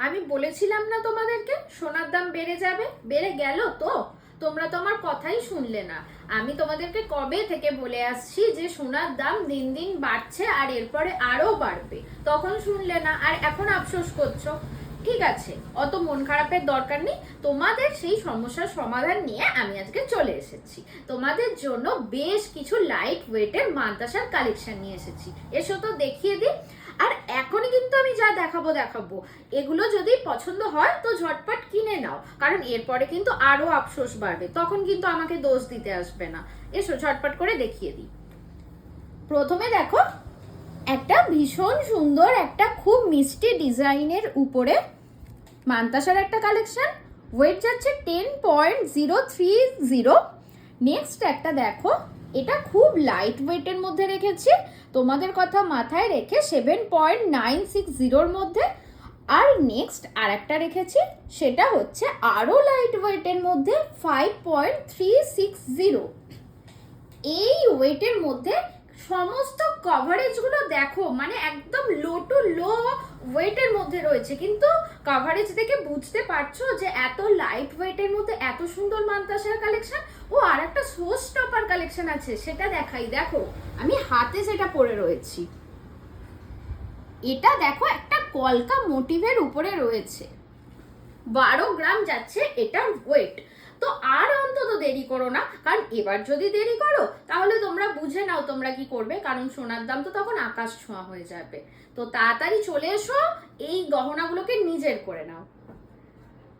আমি বলেছিলাম না তোমাদেরকে সোনার দাম বেড়ে যাবে, বেড়ে গেল তো। তোমরা তো আমার কথাই শুনলে না। আমি তোমাদেরকে কবে থেকে বলে আসছি যে সোনার দাম দিন দিন বাড়ছে আর এরপরে আরো বাড়বে, তখন শুনলে না আর এখন আফসোস করছো। ঠিক আছে, অত মন খারাপের দরকার নেই। তোমাদের সেই সমস্যার সমাধান নিয়ে আমি আজকে চলে এসেছি। তোমাদের জন্য বেশ কিছু লাইট ওয়েটের মান্তাসার কালেকশন নিয়ে এসেছি। এসো তো দেখিয়ে দিই। আর এখনই কিন্তু আমি যা দেখাবো এগুলো যদি পছন্দ হয় তো ঝটপট কিনে নাও, কারণ এরপরে কিন্তু আরো আফসোস বাড়বে, তখন কিন্তু আমাকে দোষ দিতে আসবে না। এসো ঝটপট করে দেখিয়ে দিই। প্রথমে দেখো, একটা ভীষণ সুন্দর একটা খুব মিষ্টি ডিজাইনের উপরে মান্তাসার একটা কালেকশন। ওয়েট যাচ্ছে 10.030। নেক্সট একটা দেখো, এটা খুব লাইট ওয়েটের মধ্যে রেখেছি, তোমাদের কথা মাথায় রেখে 7.960 মধ্যে। আর নেক্সট আর একটা রেখেছি, সেটা হচ্ছে আরো লাইট ওয়েটের মধ্যে 5.360। এই ওয়েটের মধ্যে সমস্ত কভারেজগুলো দেখো, মানে একদম লো টু লো ওয়েটের মধ্যে রয়েছে, কিন্তু কভারেজ দেখে বুঝতে পারছো যে এত লাইট ওয়েটের মধ্যে এত সুন্দর মান্তাসার কালেকশন। ও আর একটা শো স্টপার কালেকশন আছে, সেটা দেখাই। দেখো আমি হাতে সেটা পরে রয়েছি, এটা দেখো একটা কলকা মোটিভের উপরে রয়েছে, 12 গ্রাম যাচ্ছে এটার ওয়েট। তো আর অন্তত দেরি করো না, কারণ এবার যদি দেরি করো তাহলে তোমরা বুঝে নাও তোমরা কি করবে, কারণ সোনার দাম তো তখন আকাশ ছোঁয়া হয়ে যাবে। তো তাড়াতাড়ি চলে এসো, এই গহনাগুলোকে নিজের করে নাও।